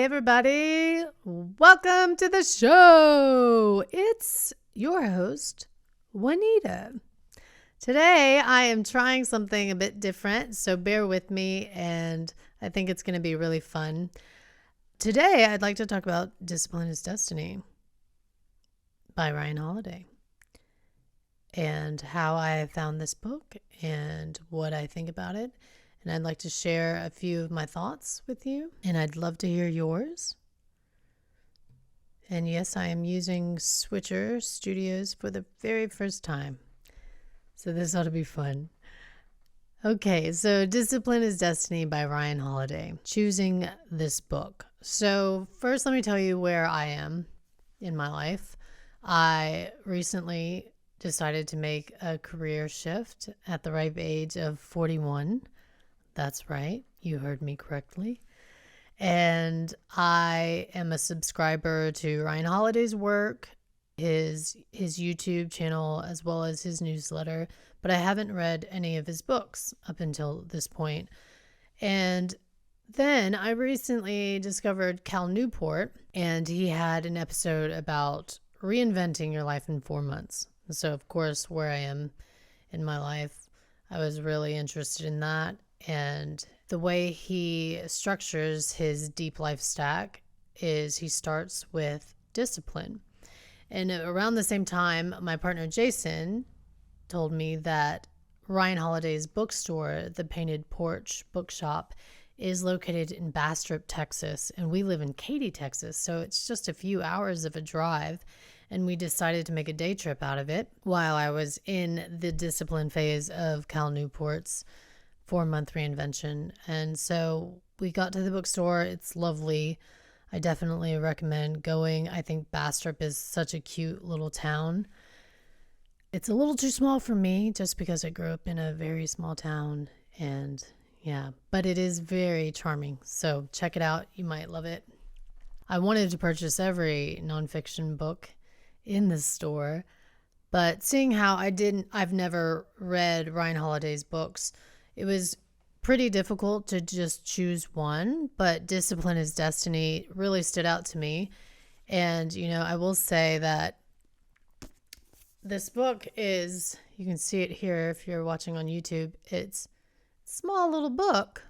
everybody. Welcome to the show. It's your host, Wanetah. Today, I am trying something a bit different, so bear with me, and I think it's going to be really fun. Today, I'd like to talk about Discipline is Destiny by Ryan Holiday and how I found this book and what I think about it. And I'd like to share a few of my thoughts with you, and I'd love to hear yours. And yes, I am using Switcher Studios for the very first time, so this ought to be fun. Okay, so Discipline is Destiny by Ryan Holiday. Choosing this book. So first, let me tell you where I am in my life. I recently decided to make a career shift at the ripe age of 41. That's right. You heard me correctly. And I am a subscriber to Ryan Holiday's work, his YouTube channel, as well as his newsletter, but I haven't read any of his books up until this point. And then I recently discovered Cal Newport, and he had an episode about reinventing your life in 4 months. So, of course, where I am in my life, I was really interested in that. And the way he structures his deep life stack is he starts with discipline. And around the same time, my partner Jason told me that Ryan Holiday's bookstore, the Painted Porch Bookshop, is located in Bastrop, Texas, and we live in Katy, Texas, so it's just a few hours of a drive. And we decided to make a day trip out of it while I was in the discipline phase of Cal Newport's Month Reinvention. And so we got to the bookstore. It's lovely. I definitely recommend going. I think Bastrop is such a cute little town. It's a little too small for me just because I grew up in a very small town. And yeah, but it is very charming. So check it out. You might love it. I wanted to purchase every nonfiction book in the store, but seeing how I've never read Ryan Holiday's books, it was pretty difficult to just choose one, but Discipline is Destiny really stood out to me. And, I will say that this book is, you can see it here if you're watching on YouTube, it's a small little book,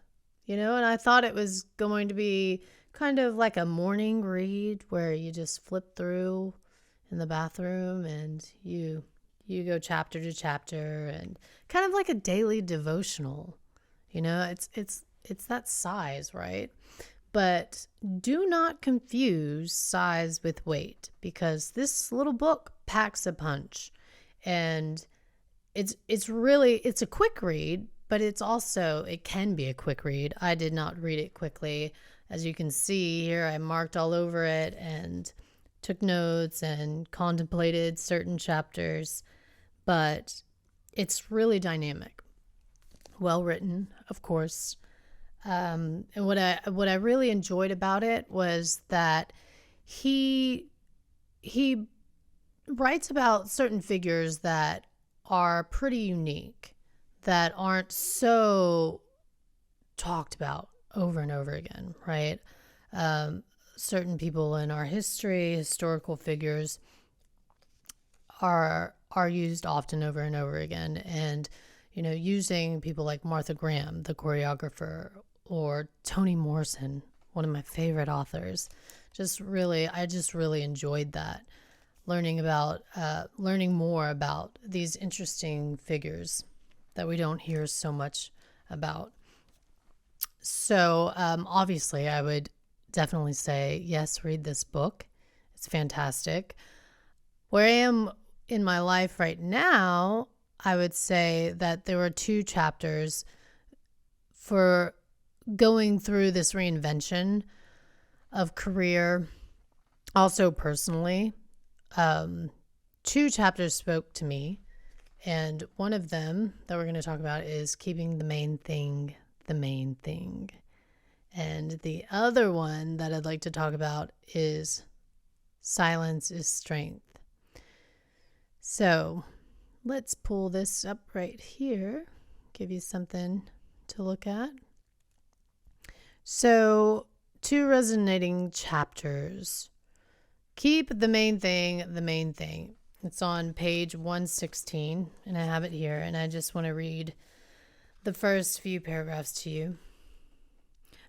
and I thought it was going to be kind of like a morning read where you just flip through in the bathroom and you go chapter to chapter, and kind of like a daily devotional. It's that size, right? But do not confuse size with weight, because this little book packs a punch. And it's a quick read, but it can be a quick read. I did not read it quickly. As you can see here, I marked all over it and took notes and contemplated certain chapters. But it's really dynamic, well written, of course. And what I really enjoyed about it was that he writes about certain figures that are pretty unique, that aren't so talked about over and over again, right? Certain people in our history, historical figures, are used often over and over again. And, using people like Martha Graham, the choreographer, or Toni Morrison, one of my favorite authors. I just really enjoyed that. Learning more about these interesting figures that we don't hear so much about. So, obviously, I would definitely say, yes, read this book. It's fantastic. Where I am in my life right now, I would say that there were 2 chapters for going through this reinvention of career, also personally. 2 chapters spoke to me, and one of them that we're going to talk about is keeping the main thing the main thing. And the other one that I'd like to talk about is silence is strength. So let's pull this up right here, give you something to look at. So two resonating chapters. Keep the main thing the main thing. It's on page 116, and I have it here, and I just want to read the first few paragraphs to you.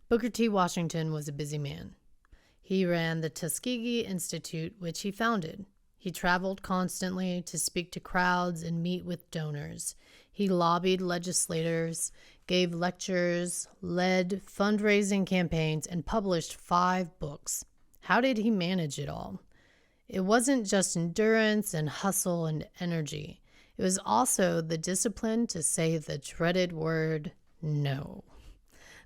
Booker T. Washington was a busy man. He ran the Tuskegee Institute, which he founded. He traveled constantly to speak to crowds and meet with donors. He lobbied legislators, gave lectures, led fundraising campaigns, and published 5 books. How did he manage it all? It wasn't just endurance and hustle and energy. It was also the discipline to say the dreaded word, no.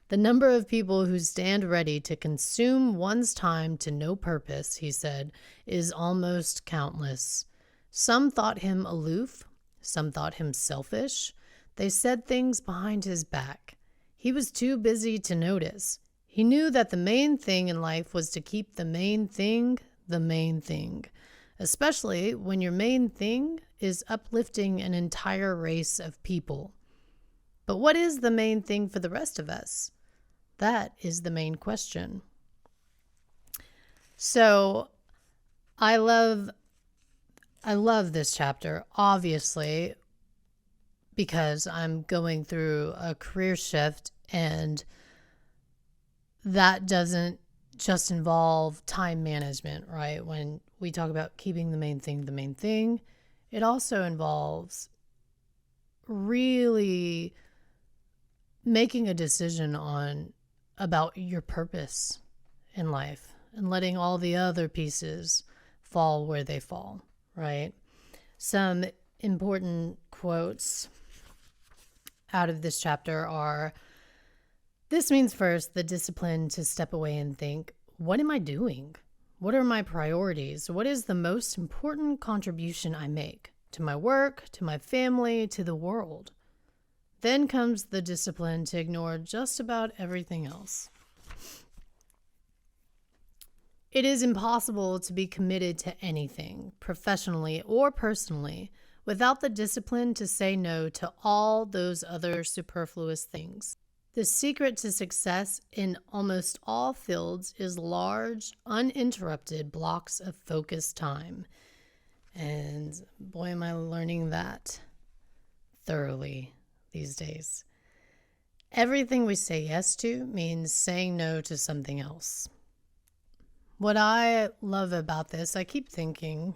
The number of people who stand ready to consume one's time to no purpose, he said, is almost countless. Some thought him aloof. Some thought him selfish. They said things behind his back. He was too busy to notice. He knew that the main thing in life was to keep the main thing, especially when your main thing is uplifting an entire race of people. But what is the main thing for the rest of us? That is the main question. So I love this chapter, obviously, because I'm going through a career shift, and that doesn't just involve time management, right? When we talk about keeping the main thing, it also involves really making a decision about your purpose in life and letting all the other pieces fall where they fall, right? Some important quotes out of this chapter are, this means first the discipline to step away and think, what am I doing? What are my priorities? What is the most important contribution I make to my work, to my family, to the world? Then comes the discipline to ignore just about everything else. It is impossible to be committed to anything, professionally or personally, without the discipline to say no to all those other superfluous things. The secret to success in almost all fields is large, uninterrupted blocks of focused time. And boy, am I learning that thoroughly these days. Everything we say yes to means saying no to something else. What I love about this, I keep thinking,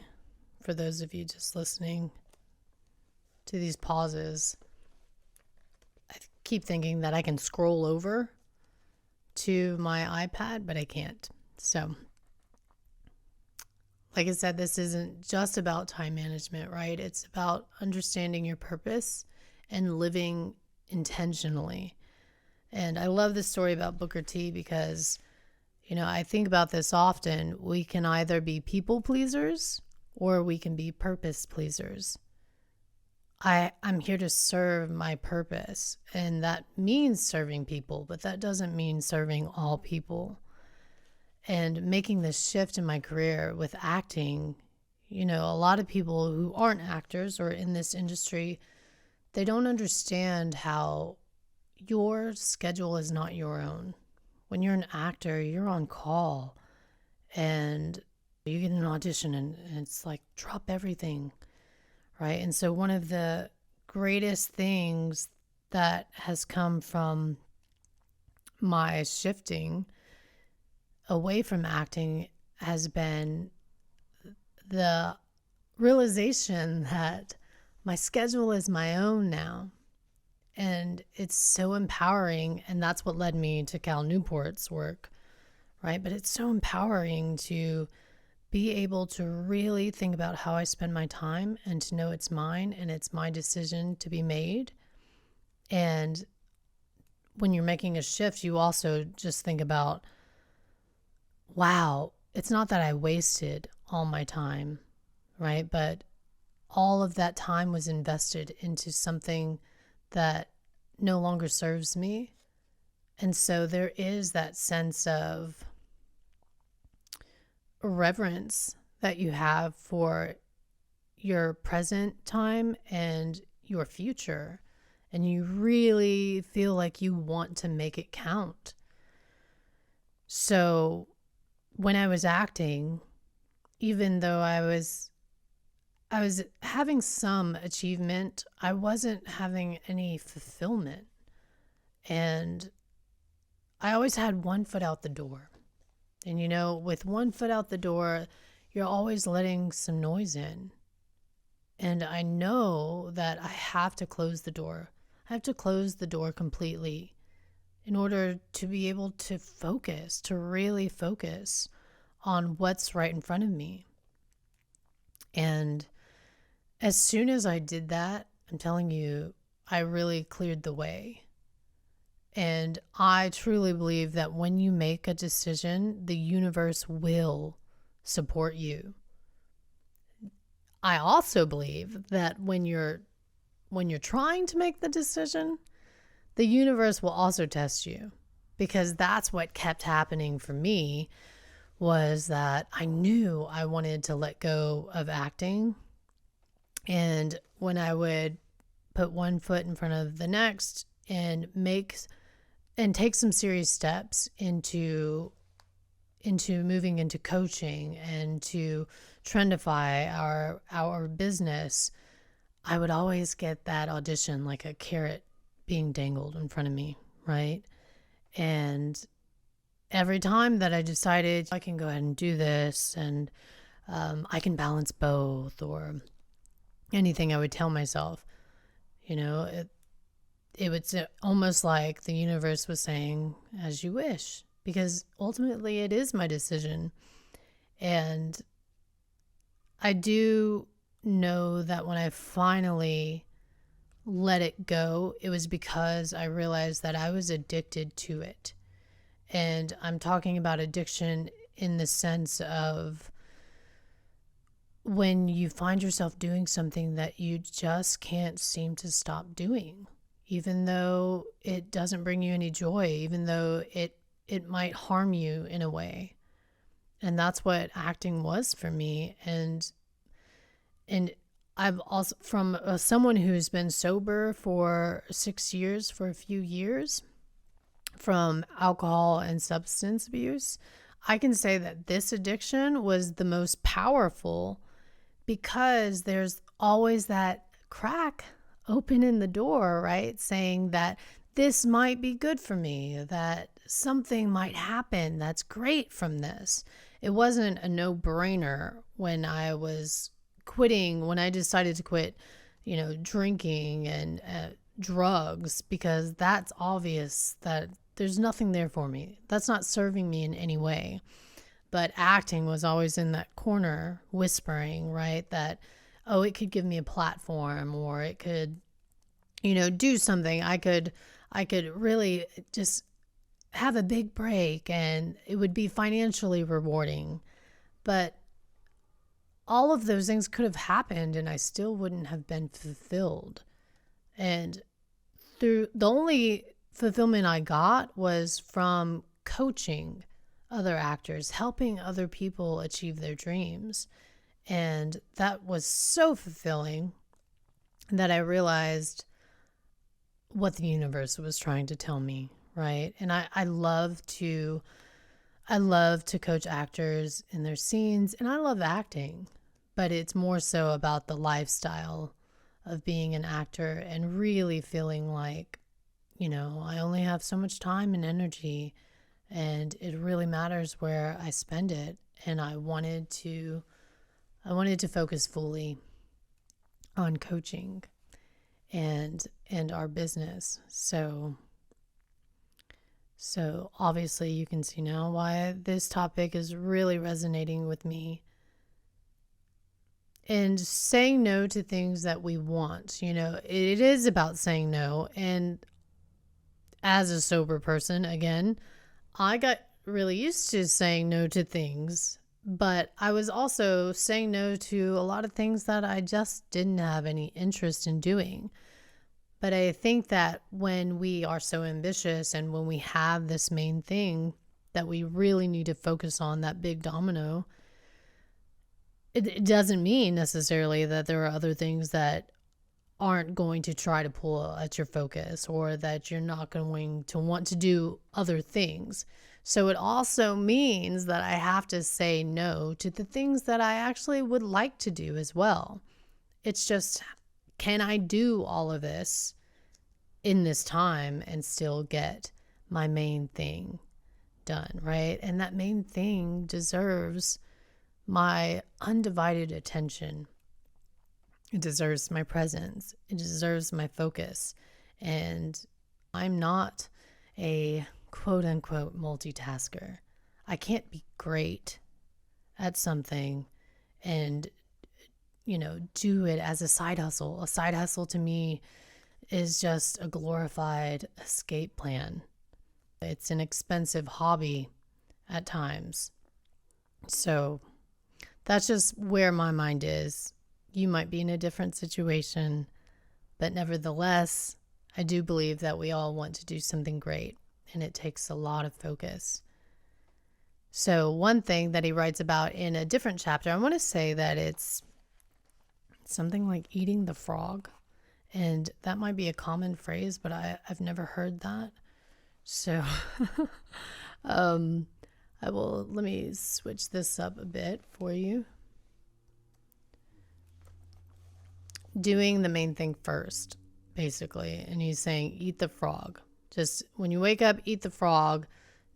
for those of you just listening to these pauses, I keep thinking that I can scroll over to my iPad, but I can't. So, like I said, this isn't just about time management, right? It's about understanding your purpose and living intentionally. And I love this story about Booker T because, I think about this often. We can either be people pleasers or we can be purpose pleasers. I'm here to serve my purpose, and that means serving people, but that doesn't mean serving all people. And making this shift in my career with acting, a lot of people who aren't actors or in this industry, they don't understand how your schedule is not your own. When you're an actor, you're on call and you get an audition and it's like, drop everything, right? And so one of the greatest things that has come from my shifting away from acting has been the realization that my schedule is my own now. And it's so empowering. And that's what led me to Cal Newport's work, right? But it's so empowering to be able to really think about how I spend my time and to know it's mine and it's my decision to be made. And when you're making a shift, you also just think about, wow, it's not that I wasted all my time, right? But all of that time was invested into something that no longer serves me. And so there is that sense of reverence that you have for your present time and your future. And you really feel like you want to make it count. So when I was acting, even though I was having some achievement, I wasn't having any fulfillment. And I always had one foot out the door. And with one foot out the door, you're always letting some noise in. And I know that I have to close the door. I have to close the door completely in order to be able to focus, to really focus on what's right in front of me. And as soon as I did that, I'm telling you, I really cleared the way. And I truly believe that when you make a decision, the universe will support you. I also believe that when you're trying to make the decision, the universe will also test you, because that's what kept happening for me, was that I knew I wanted to let go of acting. And when I would put one foot in front of the next and take some serious steps into moving into coaching and to trendify our business, I would always get that audition like a carrot being dangled in front of me, right? And every time that I decided I can go ahead and do this, and I can balance both, or anything I would tell myself, it was almost like the universe was saying, as you wish, because ultimately it is my decision. And I do know that when I finally let it go, it was because I realized that I was addicted to it. And I'm talking about addiction in the sense of when you find yourself doing something that you just can't seem to stop doing, even though it doesn't bring you any joy, even though it might harm you in a way. And that's what acting was for me. And I've also, from someone who's been sober for 6 years, for a few years, from alcohol and substance abuse, I can say that this addiction was the most powerful, because there's always that crack open in the door, right? Saying that this might be good for me, that something might happen that's great from this. It wasn't a no-brainer when I was quitting, when I decided to quit, drinking and drugs, because that's obvious that there's nothing there for me. That's not serving me in any way. But acting was always in that corner whispering, right? That, oh, it could give me a platform, or it could, do something. I could really just have a big break, and it would be financially rewarding. But all of those things could have happened and I still wouldn't have been fulfilled. And the only fulfillment I got was from coaching other actors, helping other people achieve their dreams. And that was so fulfilling that I realized what the universe was trying to tell me, right? And I love to coach actors in their scenes, and I love acting, but it's more so about the lifestyle of being an actor and really feeling like, I only have so much time and energy, and it really matters where I spend it. And I wanted to focus fully on coaching and our business. So obviously you can see now why this topic is really resonating with me. And saying no to things that we want, it is about saying no. And as a sober person, again, I got really used to saying no to things, but I was also saying no to a lot of things that I just didn't have any interest in doing. But I think that when we are so ambitious and when we have this main thing that we really need to focus on, that big domino, it doesn't mean necessarily that there are other things that aren't going to try to pull at your focus, or that you're not going to want to do other things. So it also means that I have to say no to the things that I actually would like to do as well. It's just, can I do all of this in this time and still get my main thing done, right? And that main thing deserves my undivided attention. It deserves my presence. It deserves my focus. And I'm not a quote unquote multitasker. I can't be great at something and, do it as a side hustle. A side hustle to me is just a glorified escape plan. It's an expensive hobby at times. So that's just where my mind is. You might be in a different situation, but nevertheless, I do believe that we all want to do something great, and it takes a lot of focus. So one thing that he writes about in a different chapter, I want to say that it's something like eating the frog. And that might be a common phrase, but I've never heard that. So let me switch this up a bit for you. Doing the main thing first, basically. And he's saying, eat the frog. Just when you wake up, eat the frog,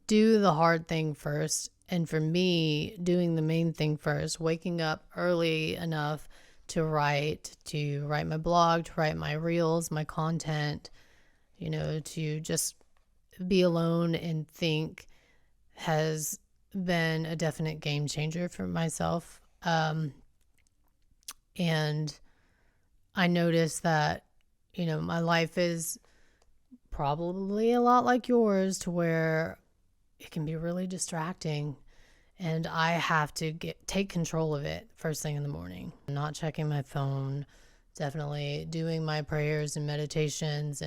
do the hard thing first. And for me, doing the main thing first, waking up early enough to write my blog, to write my reels, my content, to just be alone and think has been a definite game changer for myself. And I noticed that, my life is probably a lot like yours, to where it can be really distracting. And I have to take control of it first thing in the morning. Not checking my phone, definitely doing my prayers and meditations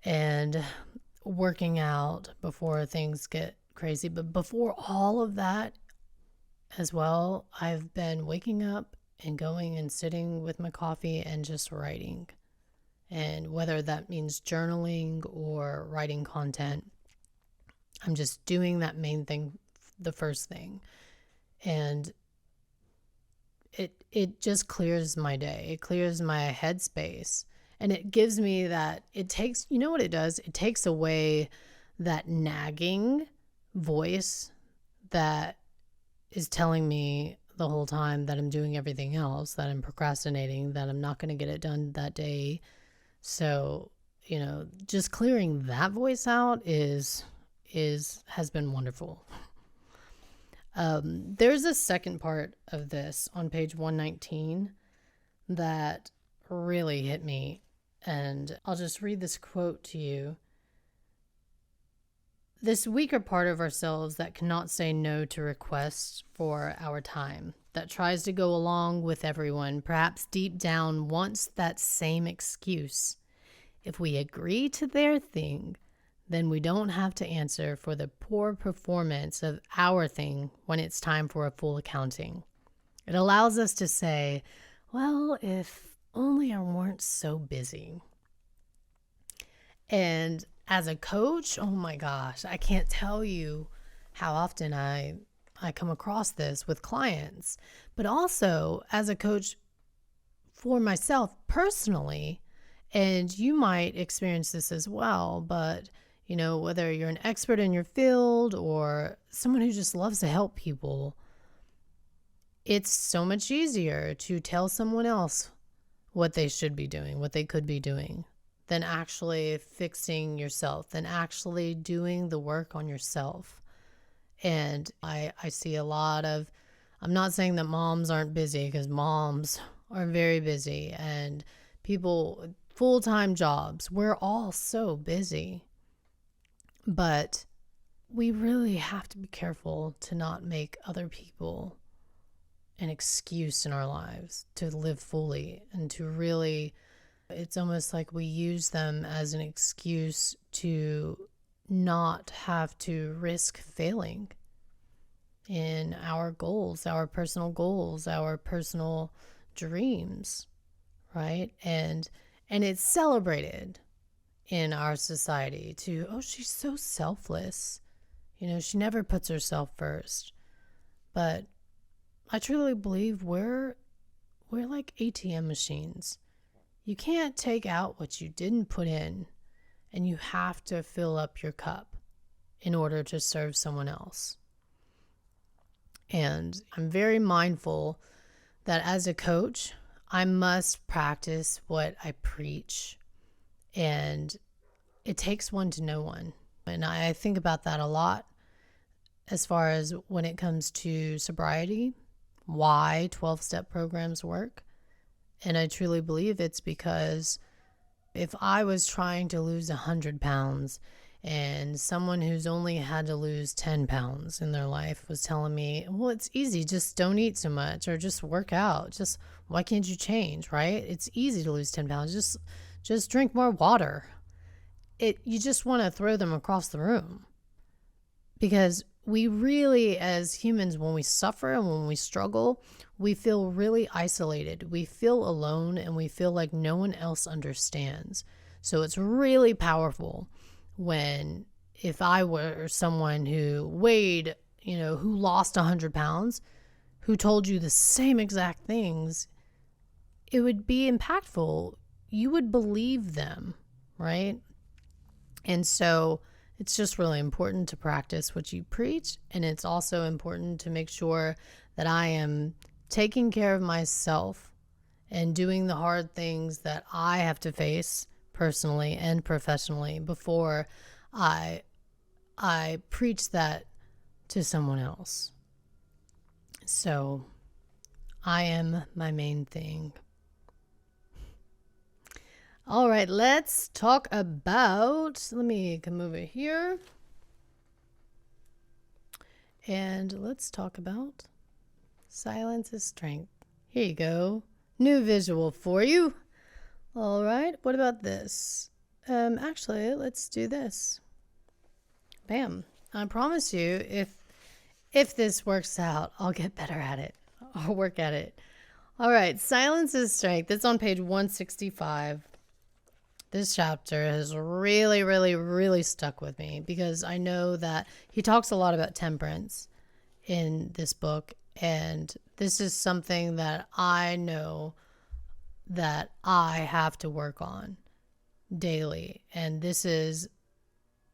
and working out before things get crazy. But before all of that as well, I've been waking up and going and sitting with my coffee and just writing. And whether that means journaling or writing content, I'm just doing that main thing, the first thing. And it just clears my day. It clears my headspace. And it gives me that, it takes, you know what it does? It takes away that nagging voice that is telling me the whole time that I'm doing everything else, that I'm procrastinating, that I'm not going to get it done that day. So, just clearing that voice out has been wonderful. There's a second part of this on page 119 that really hit me, and I'll just read this quote to you. This weaker part of ourselves that cannot say no to requests for our time, that tries to go along with everyone, perhaps deep down wants that same excuse. If we agree to their thing, then we don't have to answer for the poor performance of our thing when it's time for a full accounting. It allows us to say, well, if only I weren't so busy. And as a coach, oh my gosh, I can't tell you how often I come across this with clients, but also as a coach for myself personally, and you might experience this as well, but whether you're an expert in your field or someone who just loves to help people, it's so much easier to tell someone else what they should be doing, what they could be doing, than actually fixing yourself, than actually doing the work on yourself. And I see a lot of, I'm not saying that moms aren't busy, because moms are very busy, and people, full-time jobs, we're all so busy. But we really have to be careful to not make other people an excuse in our lives to live fully, and to really, it's almost like we use them as an excuse to not have to risk failing in our goals, our personal dreams, right? And it's celebrated in our society to, oh, she's so selfless. She never puts herself first. But I truly believe we're like ATM machines. You can't take out what you didn't put in, and you have to fill up your cup in order to serve someone else. And I'm very mindful that as a coach, I must practice what I preach. And it takes one to know one. And I think about that a lot as far as when it comes to sobriety, why 12-step programs work. And I truly believe it's because if I was trying to lose 100 pounds and someone who's only had to lose 10 pounds in their life was telling me, well, it's easy, just don't eat so much or just work out. Just why can't you change, right? It's easy to lose 10 pounds. Just drink more water. You just want to throw them across the room. Because we really, as humans, when we suffer and when we struggle, we feel really isolated. We feel alone and we feel like no one else understands. So it's really powerful when, if I were someone who weighed, who lost 100 pounds, who told you the same exact things, it would be impactful. You would believe them, right? And so it's just really important to practice what you preach. And it's also important to make sure that I am taking care of myself and doing the hard things that I have to face personally and professionally before I preach that to someone else. So I am my main thing. All right, let's talk about, let me come over here. And let's talk about silence is strength. Here you go. New visual for you. All right, what about this? Actually, let's do this. Bam. I promise you, if this works out, I'll get better at it. I'll work at it. All right, silence is strength. It's on page 165. This chapter has really, really, really stuck with me because I know that he talks a lot about temperance in this book. And this is something that I know that I have to work on daily. And this is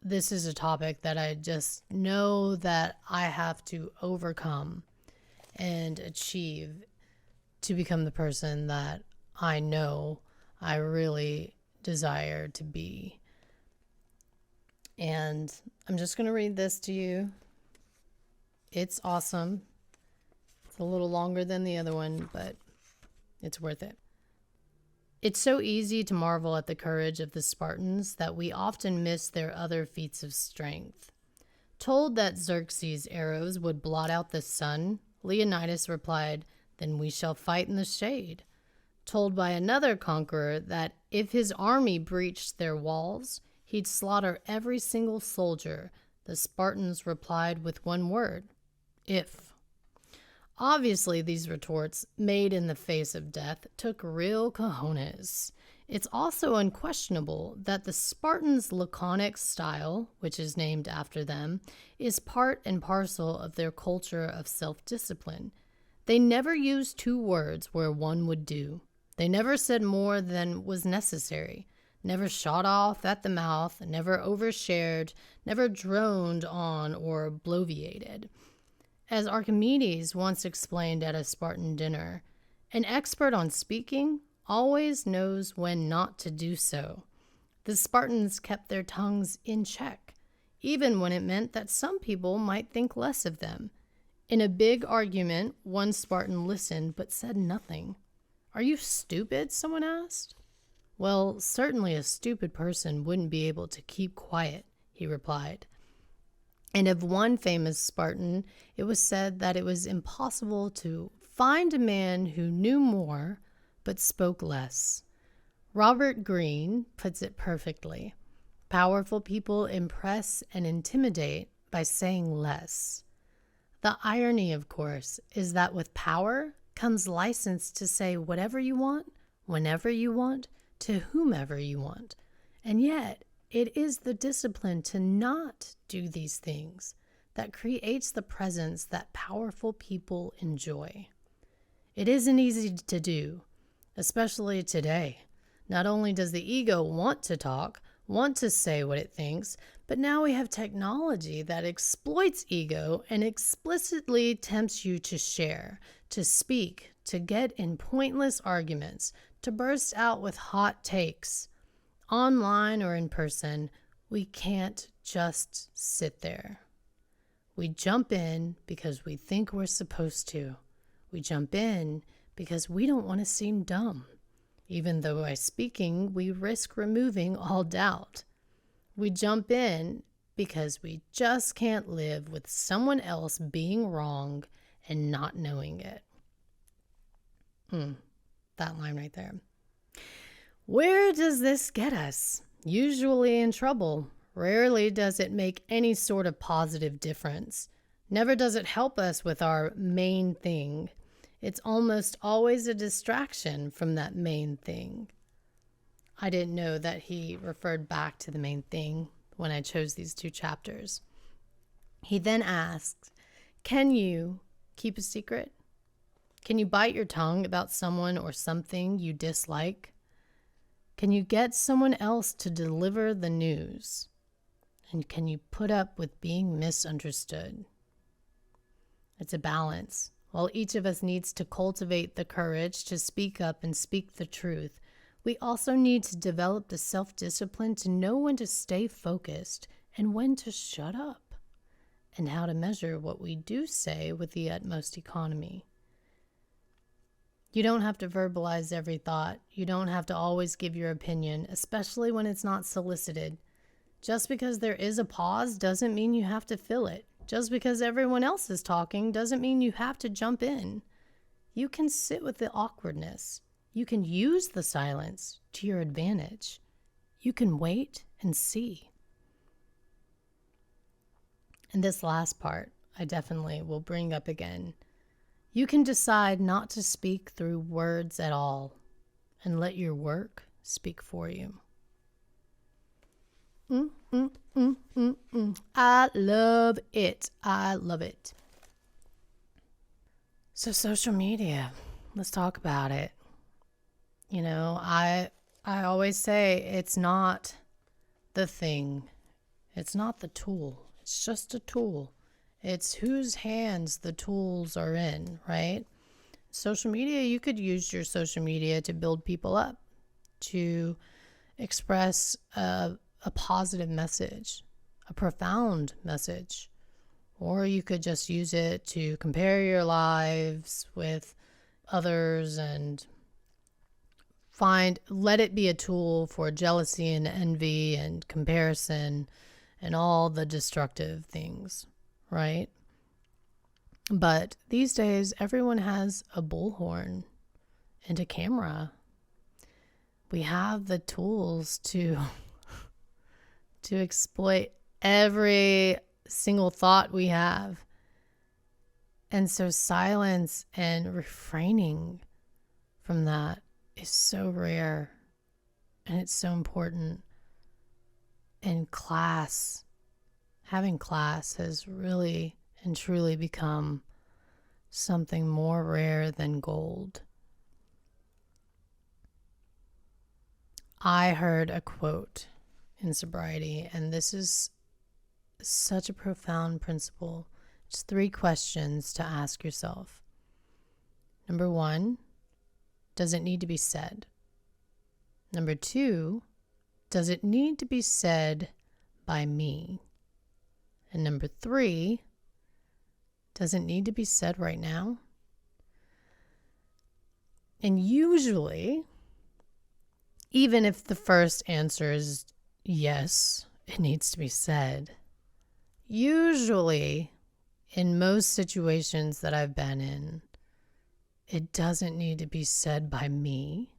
a topic that I just know that I have to overcome and achieve to become the person that I know I really desire to be. And I'm just going to read this to you. It's awesome. It's a little longer than the other one, but it's worth it. It's so easy to marvel at the courage of the Spartans that we often miss their other feats of strength. Told that Xerxes' arrows would blot out the sun, Leonidas replied, "Then we shall fight in the shade." Told by another conqueror that if his army breached their walls, he'd slaughter every single soldier, the Spartans replied with one word: if. Obviously, these retorts, made in the face of death, took real cojones. It's also unquestionable that the Spartans' laconic style, which is named after them, is part and parcel of their culture of self-discipline. They never used two words where one would do. They never said more than was necessary, never shot off at the mouth, never overshared, never droned on or bloviated. As Archimedes once explained at a Spartan dinner, an expert on speaking always knows when not to do so. The Spartans kept their tongues in check, even when it meant that some people might think less of them. In a big argument, one Spartan listened but said nothing. "Are you stupid?" someone asked. "Well, certainly a stupid person wouldn't be able to keep quiet," he replied. And of one famous Spartan, it was said that it was impossible to find a man who knew more but spoke less. Robert Greene puts it perfectly. Powerful people impress and intimidate by saying less. The irony, of course, is that with power comes license to say whatever you want, whenever you want, to whomever you want. And yet, it is the discipline to not do these things that creates the presence that powerful people enjoy. It isn't easy to do, especially today. Not only does the ego want to talk, want to say what it thinks, but now we have technology that exploits ego and explicitly tempts you to share, to speak, to get in pointless arguments, to burst out with hot takes. Online or in person, we can't just sit there. We jump in because we think we're supposed to. We jump in because we don't want to seem dumb, even though by speaking, we risk removing all doubt. We jump in because we just can't live with someone else being wrong and not knowing it. That line right there. Where does this get us? Usually in trouble. Rarely does it make any sort of positive difference. Never does it help us with our main thing. It's almost always a distraction from that main thing. I didn't know that he referred back to the main thing when I chose these two chapters. He then asks, can you keep a secret? Can you bite your tongue about someone or something you dislike? Can you get someone else to deliver the news? And can you put up with being misunderstood? It's a balance. While each of us needs to cultivate the courage to speak up and speak the truth, we also need to develop the self-discipline to know when to stay focused and when to shut up, and how to measure what we do say with the utmost economy. You don't have to verbalize every thought. You don't have to always give your opinion, especially when it's not solicited. Just because there is a pause doesn't mean you have to fill it. Just because everyone else is talking doesn't mean you have to jump in. You can sit with the awkwardness. You can use the silence to your advantage. You can wait and see. And this last part, I definitely will bring up again. You can decide not to speak through words at all and let your work speak for you. I love it. I love it. So social media, let's talk about it. You know, I always say it's not the thing. It's not the tool. It's just a tool. It's whose hands the tools are in, right? Social media, you could use your social media to build people up, to express a positive message, a profound message. Or you could just use it to compare your lives with others and let it be a tool for jealousy and envy and comparison and all the destructive things, right? But these days, everyone has a bullhorn and a camera. We have the tools to exploit every single thought we have. And so silence and refraining from that is so rare, and it's so important. And having class has really and truly become something more rare than gold. I heard a quote in sobriety, and this is such a profound principle. It's 3 questions to ask yourself. Number 1, does it need to be said? Number 2, does it need to be said by me? And number 3, does it need to be said right now? And usually, even if the first answer is yes, it needs to be said, usually in most situations that I've been in, it doesn't need to be said by me,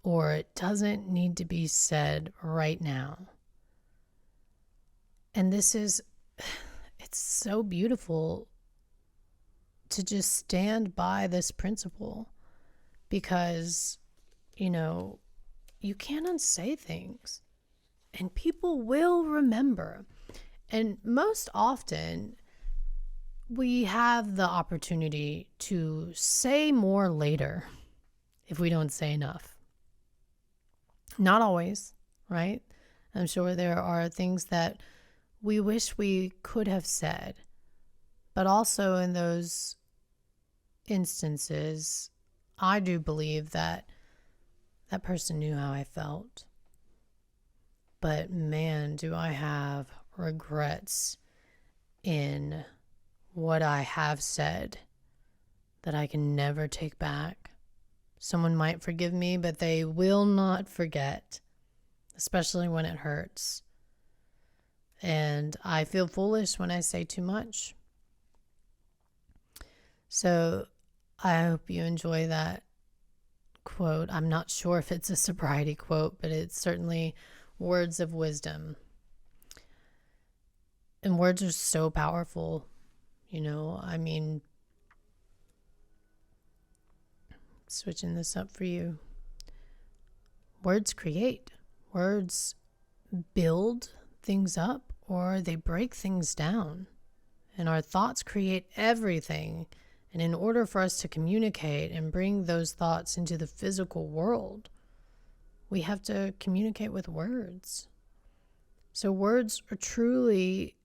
or it doesn't need to be said right now. And it's so beautiful to just stand by this principle, because, you know, you can't unsay things and people will remember. And most often, we have the opportunity to say more later if we don't say enough. Not always, right? I'm sure there are things that we wish we could have said, but also in those instances, I do believe that that person knew how I felt. But man, do I have regrets in what I have said that I can never take back. Someone might forgive me, but they will not forget, especially when it hurts. And I feel foolish when I say too much. So I hope you enjoy that quote. I'm not sure if it's a sobriety quote, but it's certainly words of wisdom. And words are so powerful, I mean, switching this up for you. Words create. Words build things up or they break things down. And our thoughts create everything. And in order for us to communicate and bring those thoughts into the physical world, we have to communicate with words. So words are truly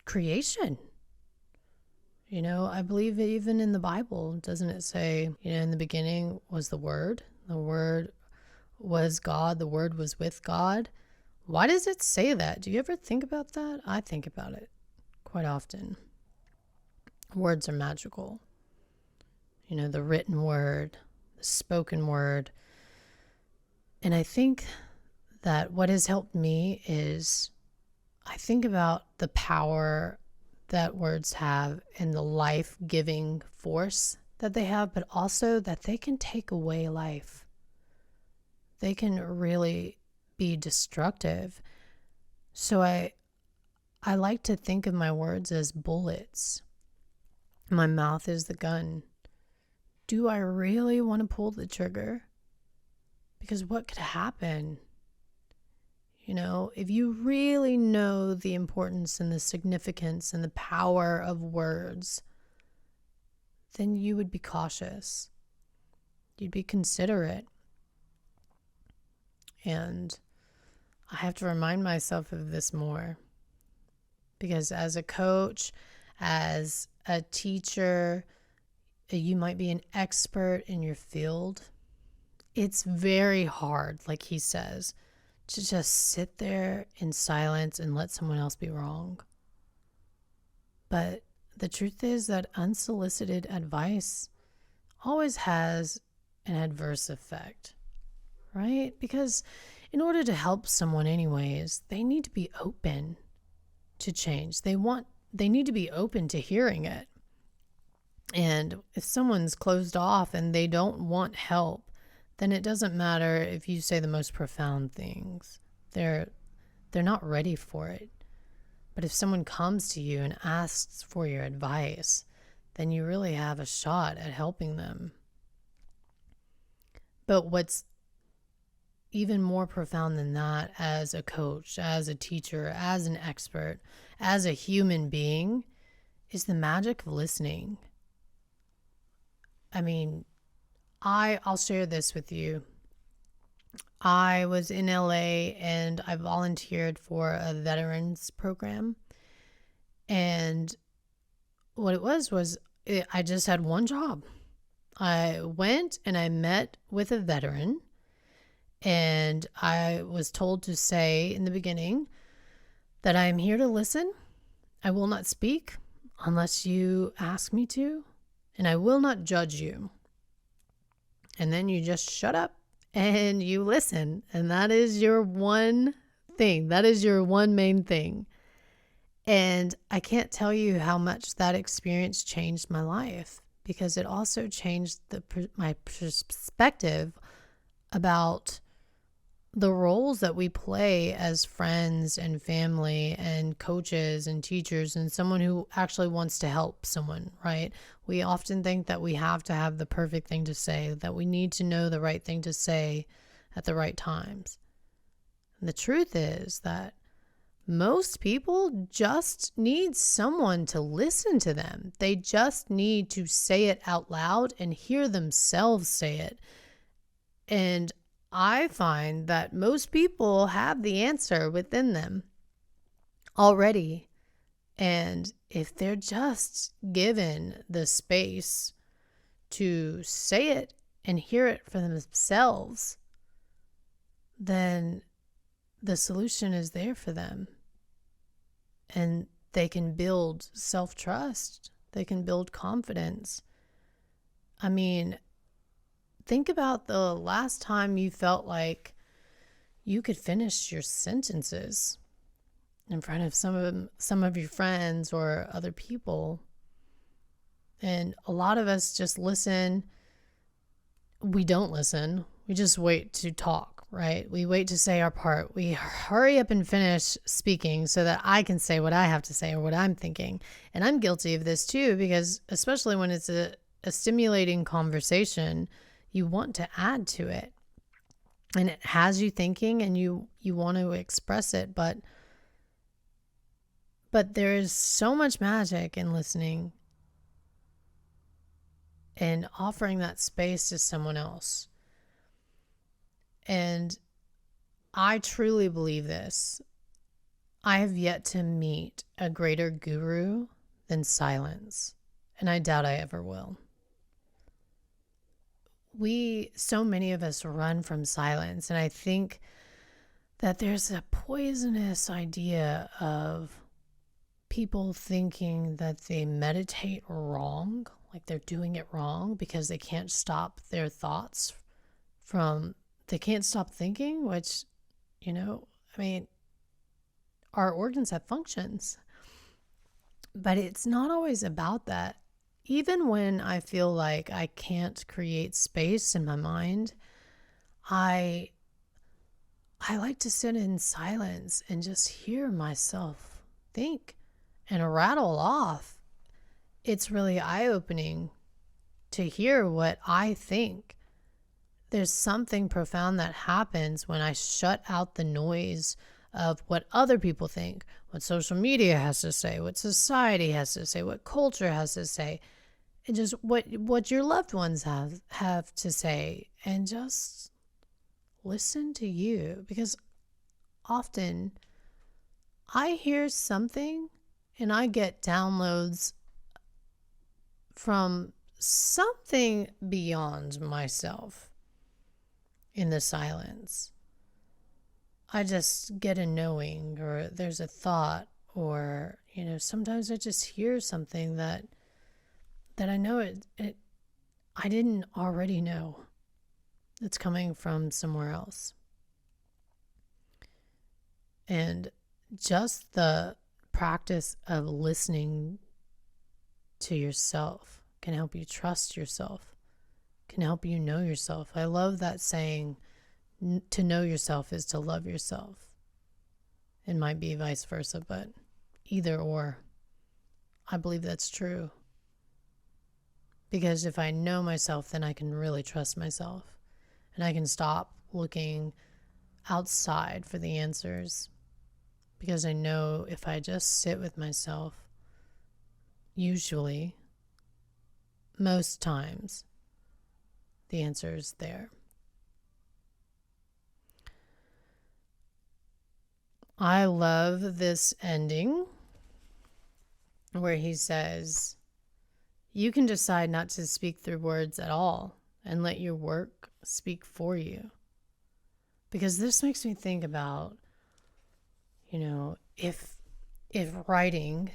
creation. I believe even in the Bible, doesn't it say, in the beginning was the Word was God, the Word was with God? Why does it say that? Do you ever think about that? I think about it quite often. Words are magical. The written word, the spoken word. And I think that what has helped me is I think about the power that words have and the life-giving force that they have, but also that they can take away life. They can really be destructive. So I like to think of my words as bullets. My mouth is the gun. Do I really want to pull the trigger? Because what could happen? If you really know the importance and the significance and the power of words, then you would be cautious. You'd be considerate. And I have to remind myself of this more. Because as a coach, as a teacher, you might be an expert in your field. It's very hard, like he says, to just sit there in silence and let someone else be wrong. But the truth is that unsolicited advice always has an adverse effect, right? Because in order to help someone anyways, they need to be open to change. They need to be open to hearing it. And if someone's closed off and they don't want help, then it doesn't matter if you say the most profound things. They're not ready for it. But if someone comes to you and asks for your advice, then you really have a shot at helping them. But what's even more profound than that, as a coach, as a teacher, as an expert, as a human being, is the magic of listening. I mean, I'll share this with you. I was in LA and I volunteered for a veterans program. And what it was I just had one job. I went and I met with a veteran, and I was told to say in the beginning that I am here to listen. I will not speak unless you ask me to, and I will not judge you. And then you just shut up and you listen. And that is your one thing. That is your one main thing. And I can't tell you how much that experience changed my life, because it also changed my perspective about the roles that we play as friends and family and coaches and teachers and someone who actually wants to help someone, right? We often think that we have to have the perfect thing to say, that we need to know the right thing to say at the right times. And the truth is that most people just need someone to listen to them. They just need to say it out loud and hear themselves say it. And I find that most people have the answer within them already. And if they're just given the space to say it and hear it for themselves, then the solution is there for them. And they can build self-trust. They can build confidence. I mean, think about the last time you felt like you could finish your sentences in front of some of your friends or other people. And a lot of us just listen. We don't listen. We just wait to talk, right? We wait to say our part. We hurry up and finish speaking so that I can say what I have to say or what I'm thinking. And I'm guilty of this too, because especially when it's a stimulating conversation, you want to add to it. And it has you thinking and you want to express it, but there is so much magic in listening and offering that space to someone else. And I truly believe this. I have yet to meet a greater guru than silence, and I doubt I ever will. So many of us run from silence, and I think that there's a poisonous idea of people thinking that they meditate wrong, like they're doing it wrong because they can't stop their thoughts they can't stop thinking, which, our organs have functions. But it's not always about that. Even when I feel like I can't create space in my mind, I like to sit in silence and just hear myself think and rattle off. It's really eye-opening to hear what I think. There's something profound that happens when I shut out the noise of what other people think, what social media has to say, what society has to say, what culture has to say, and just what your loved ones have to say, and just listen to you. Because often I hear something and I get downloads from something beyond myself in the silence. I just get a knowing, or there's a thought, or sometimes I just hear something that I know I didn't already know. It's coming from somewhere else. And just the practice of listening to yourself can help you trust yourself, can help you know yourself. I love that saying, to know yourself is to love yourself. It might be vice versa, but either or, I believe that's true. Because if I know myself, then I can really trust myself, and I can stop looking outside for the answers, because I know if I just sit with myself, usually, most times, the answer is there. I love this ending where he says, you can decide not to speak through words at all and let your work speak for you. Because this makes me think about, if writing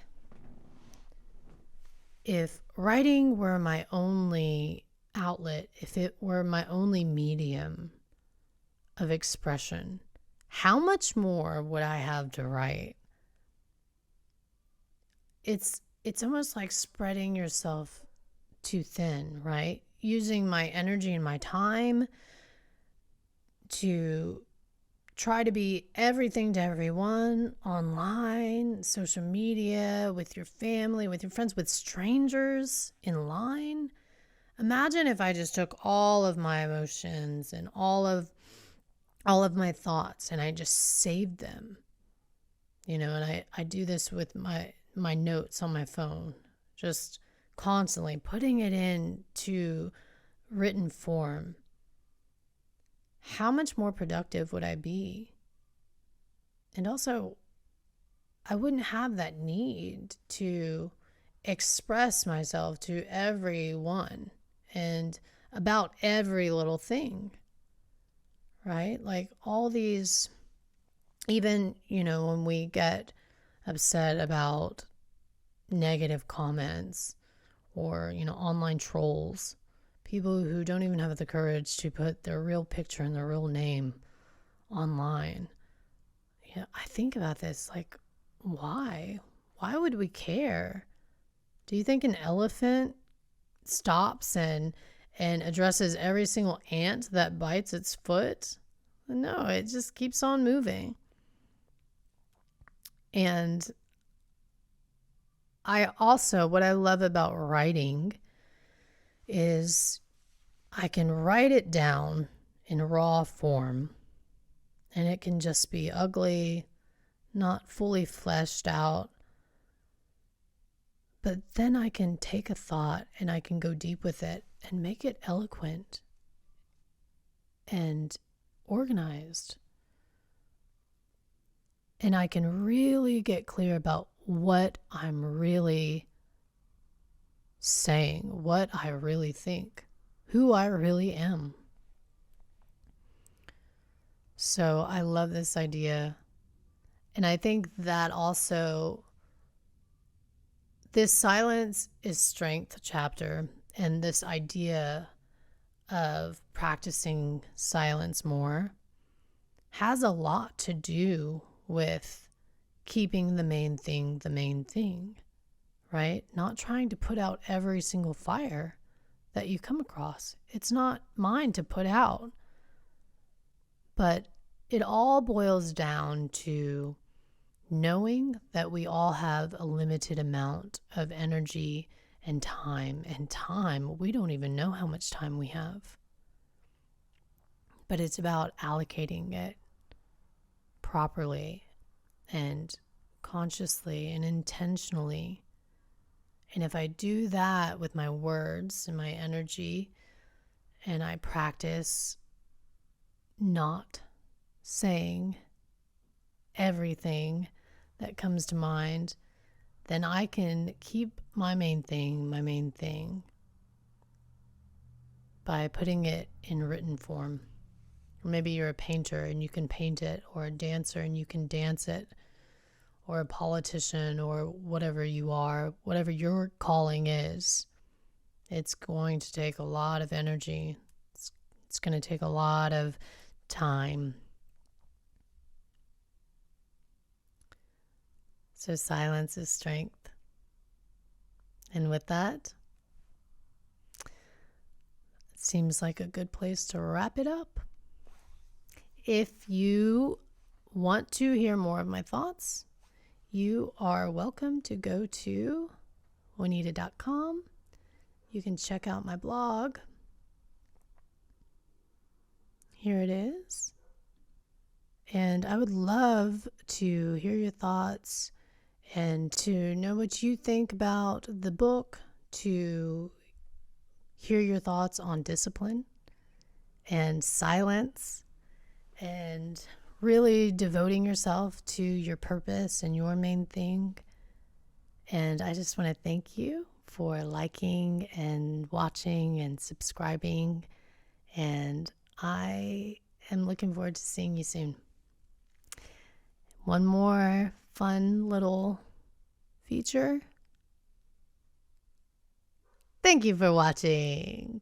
were my only outlet, if it were my only medium of expression, how much more would I have to write? It's almost like spreading yourself too thin, right? Using my energy and my time to try to be everything to everyone online, social media, with your family, with your friends, with strangers in line. Imagine if I just took all of my emotions and all of my thoughts and I just saved them And I do this with my notes on my phone, just constantly putting it into written form. How much more productive would I be? And also, I wouldn't have that need to express myself to everyone and about every little thing, right? Like all these, even, when we get upset about negative comments or, online trolls, people who don't even have the courage to put their real picture and their real name online. I think about this, like, why? Why would we care? Do you think an elephant stops and addresses every single ant that bites its foot? No, it just keeps on moving. And what I love about writing is I can write it down in raw form, and it can just be ugly, not fully fleshed out. But then I can take a thought and I can go deep with it and make it eloquent and organized. And I can really get clear about what I'm really saying, what I really think, who I really am. So I love this idea. And I think that also, this Silence is Strength chapter and this idea of practicing silence more has a lot to do with keeping the main thing, right? Not trying to put out every single fire that you come across. It's not mine to put out. But it all boils down to knowing that we all have a limited amount of energy and time. And time, we don't even know how much time we have. But it's about allocating it properly and consciously and intentionally. And if I do that with my words and my energy, and I practice not saying everything that comes to mind, then I can keep my main thing by putting it in written form. Or maybe you're a painter and you can paint it, or a dancer and you can dance it, or a politician, or whatever you are, whatever your calling is. It's going to take a lot of energy. It's going to take a lot of time. So silence is strength. And with that, it seems like a good place to wrap it up. If you want to hear more of my thoughts, you are welcome to go to Wanetah.com. You can check out my blog. Here it is. And I would love to hear your thoughts and to know what you think about the book, to hear your thoughts on discipline and silence and really devoting yourself to your purpose and your main thing. And I just want to thank you for liking and watching and subscribing. And I am looking forward to seeing you soon. One more fun little feature. Thank you for watching.